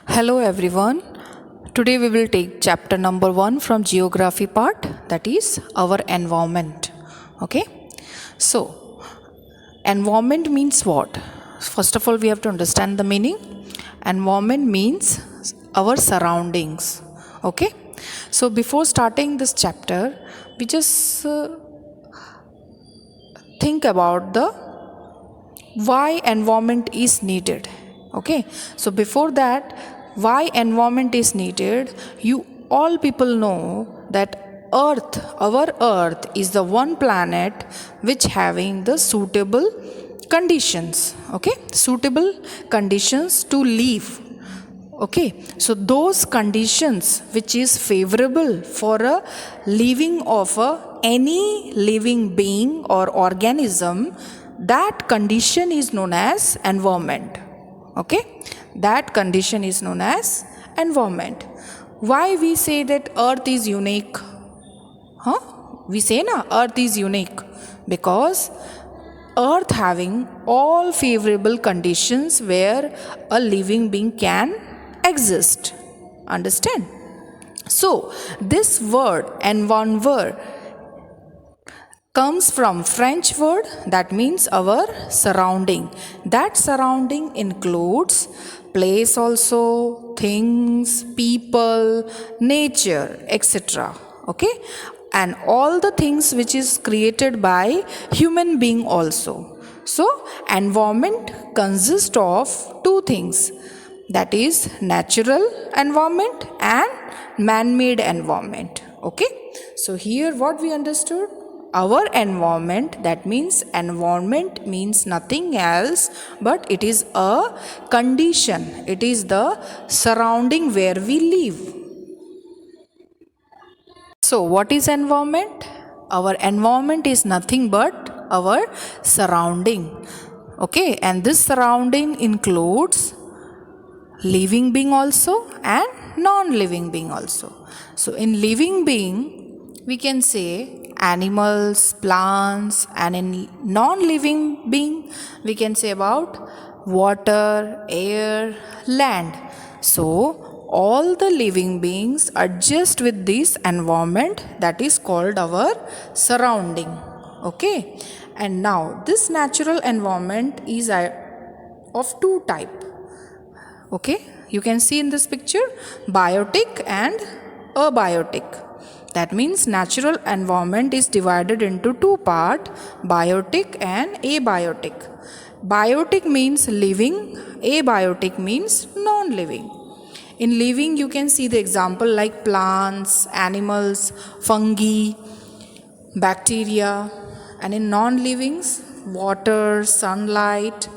Hello everyone. Today we will take chapter number 1 from geography part, that is our environment. Okay? So, environment means what? First of all we have to understand the meaning. Environment means our surroundings. Okay? So before starting this chapter, we just think about the why environment is needed. Okay, so before that, why environment is needed, you all people know that earth, our earth is the one planet which having the suitable conditions. Okay, suitable conditions to live. Okay, so those conditions which is favorable for a living of any living being or organism, that condition is known as environment. Okay, that condition is known as environment. Why we say that earth is unique? We say na earth is unique because earth having all favorable conditions where a living being can exist. Understand? So this word environment comes from French word that means our surrounding. That surrounding includes place also, things, people, nature, etc. Okay, and all the things which is created by human being also. So environment consists of two things, that is natural environment and man-made environment. Okay, so here what we understood, our environment, that means environment means nothing else but it is a condition, it is the surrounding where we live. So what is environment? Our environment is nothing but our surrounding. Okay, and this surrounding includes living being also and non-living being also. So in living being we can say animals, plants, and in non-living being we can say about water, air, land. So all the living beings adjust with this environment that is called our surrounding. Okay, and now this natural environment is of two type. Okay, you can see in this picture biotic and abiotic. That means natural environment is divided into two parts, biotic and abiotic. Biotic means living, abiotic means non-living. In living you can see the example like plants, animals, fungi, bacteria, and in non-livings water, sunlight,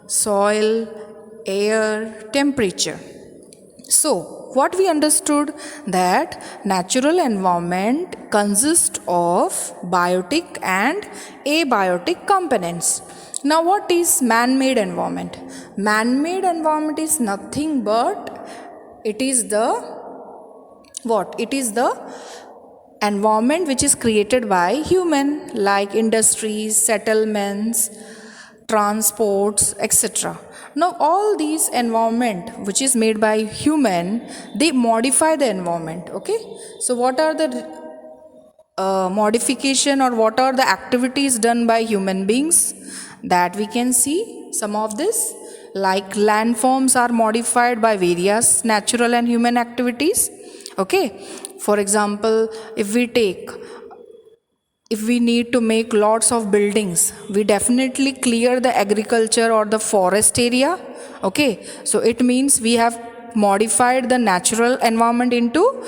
soil, air, temperature. So what we understood, that natural environment consists of biotic and abiotic components. Now what is man-made environment? Man-made environment is nothing but it is the what? It is the environment which is created by human, like industries, settlements, transports, etc. Now all these environment which is made by human, they modify the environment. Okay, so what are the modification or what are the activities done by human beings, that we can see some of this, like landforms are modified by various natural and human activities. Okay, for example, if we need to make lots of buildings, we definitely clear the agriculture or the forest area. Okay, so it means we have modified the natural environment into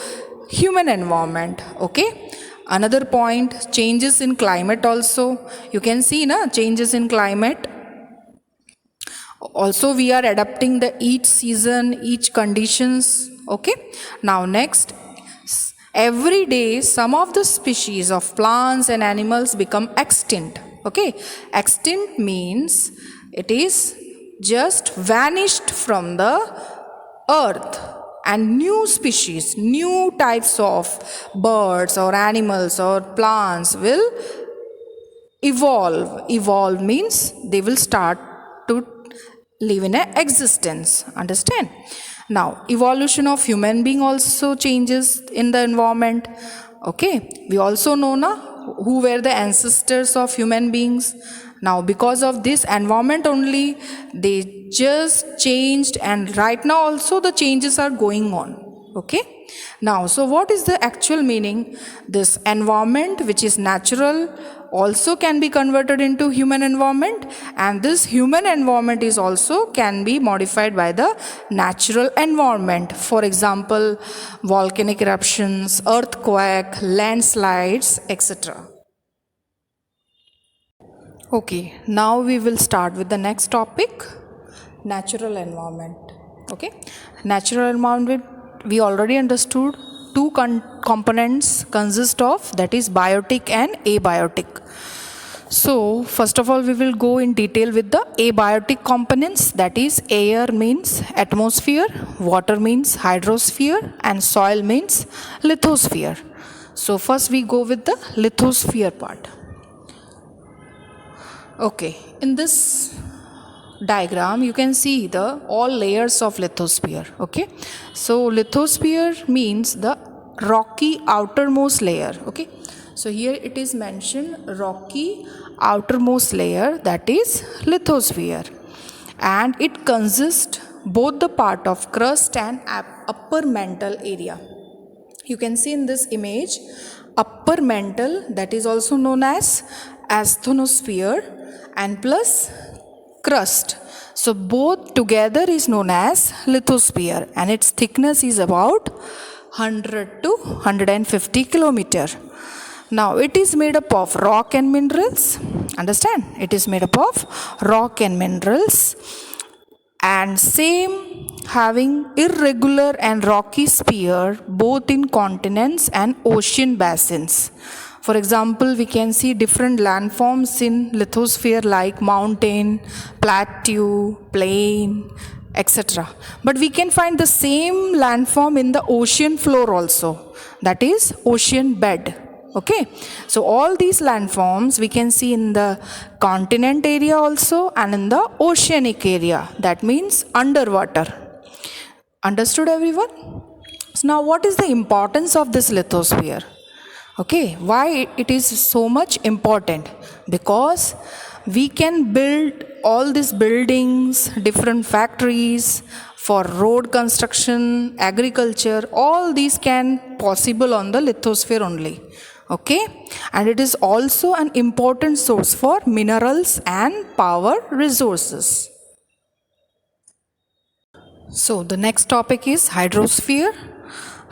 human environment. Okay, another point, changes in climate also. You can see na changes in climate. Also we are adapting the each season, each conditions. Okay, now next, every day some of the species of plants and animals become extinct. Okay, extinct means it is just vanished from the earth, and new species, new types of birds or animals or plants will evolve means they will start to live in a existence. Understand? Now, evolution of human being also changes in the environment. Okay, we also know na who were the ancestors of human beings. Now, because of this environment only, they just changed, and right now also the changes are going on. Okay. Now, so what is the actual meaning? This environment, which is natural, also can be converted into human environment, and this human environment is also can be modified by the natural environment. For example, volcanic eruptions, earthquake, landslides, etc. Okay, now we will start with the next topic, natural environment. Okay, natural environment, we already understood two components consist of, that is biotic and abiotic. So first of all we will go in detail with the abiotic components, that is air means atmosphere, water means hydrosphere, and soil means lithosphere. So first we go with the lithosphere part. Okay, in this diagram you can see the all layers of lithosphere. Okay, so lithosphere means the rocky outermost layer. Okay, so here it is mentioned rocky outermost layer, that is lithosphere, and it consists both the part of crust and upper mantle area. You can see in this image upper mantle, that is also known as asthenosphere, and plus crust. So both together is known as lithosphere, and its thickness is about 100 to 150 kilometer. Now it is made up of rock and minerals. Understand? It is made up of rock and minerals, and same having irregular and rocky sphere both in continents and ocean basins. For example, we can see different landforms in lithosphere like mountain, plateau, plain, etc. But we can find the same landform in the ocean floor also, that is ocean bed. Okay, so all these landforms we can see in the continent area also and in the oceanic area, that means underwater. Understood everyone? So now what is the importance of this lithosphere? Okay, why it is so much important? Because we can build all these buildings, different factories for road construction, agriculture, all these can possible on the lithosphere only. Okay, and it is also an important source for minerals and power resources. So the next topic is hydrosphere.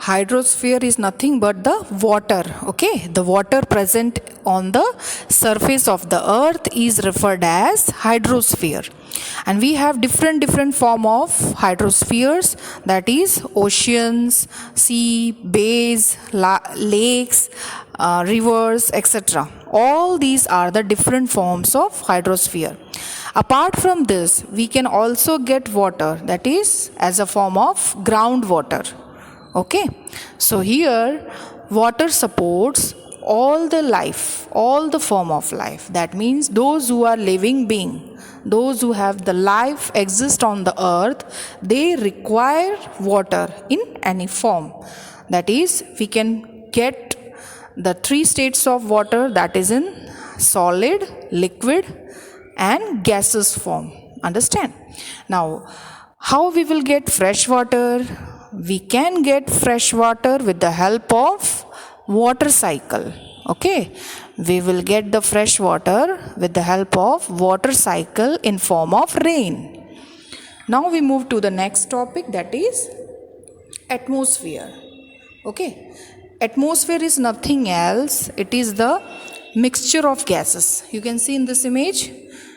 Hydrosphere is nothing but the water. Okay, the water present on the surface of the earth is referred as hydrosphere, and we have different form of hydrospheres, that is oceans, sea, bays, lakes, rivers, etc. All these are the different forms of hydrosphere. Apart from this, we can also get water, that is as a form of groundwater. Okay, so here water supports all the life, all the form of life. That means those who are living being, those who have the life exist on the earth, they require water in any form. That is, we can get the three states of water, that is in solid, liquid and gaseous form. Understand? Now, how we will get fresh water? We can get fresh water with the help of water cycle. Okay, we will get the fresh water with the help of water cycle in form of rain. Now we move to the next topic, that is atmosphere. Okay, atmosphere is nothing else, it is the mixture of gases. You can see in this image.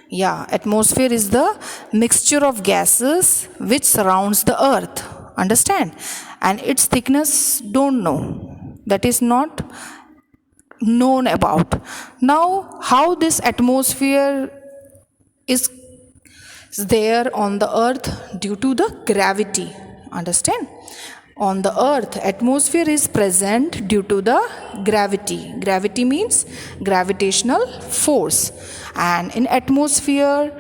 Yeah, atmosphere is the mixture of gases which surrounds the earth. Understand? And its thickness don't know, that is not known about. Now how this atmosphere is there on the earth? Due to the gravity. Understand? On the earth, atmosphere is present due to the gravity. Gravity means gravitational force, and in atmosphere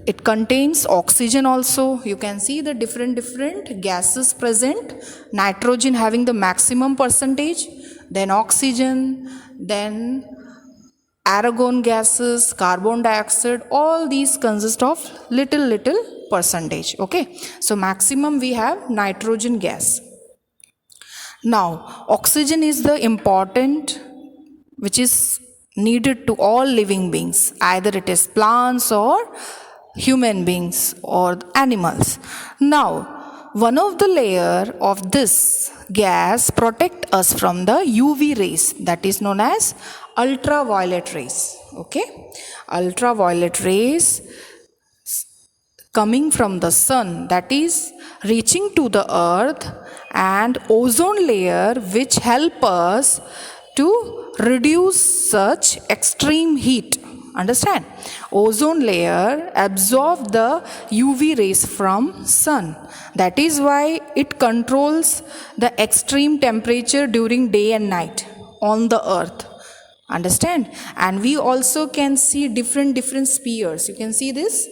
it contains oxygen also. You can see the different gases present. Nitrogen having the maximum percentage, then oxygen, then argon gases, carbon dioxide, all these consist of little percentage. Okay, so maximum we have nitrogen gas. Now oxygen is the important, which is needed to all living beings, either it is plants or human beings or animals. Now one of the layer of this gas protect us from the UV rays, that is known as ultraviolet rays. Okay, ultraviolet rays coming from the sun, that is reaching to the earth, and ozone layer which help us to reduce such extreme heat. Understand? Ozone layer absorb the UV rays from sun. That is why it controls the extreme temperature during day and night on the earth. Understand? And we also can see different spheres. You can see this.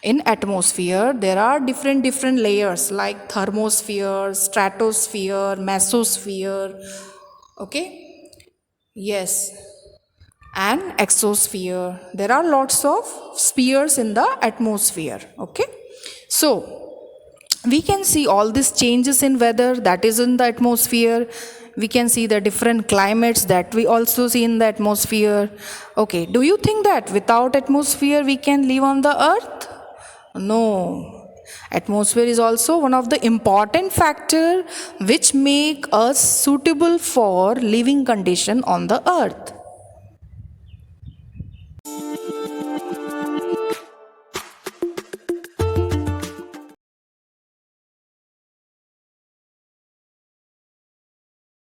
In atmosphere, there are different layers like thermosphere, stratosphere, mesosphere. Okay? Yes. And exosphere. There are lots of spheres in the atmosphere. Okay? So, we can see all these changes in weather that is in the atmosphere. We can see the different climates that we also see in the atmosphere. Okay, do you think that without atmosphere we can live on the earth? No. Atmosphere is also one of the important factor which make us suitable for living condition on the earth.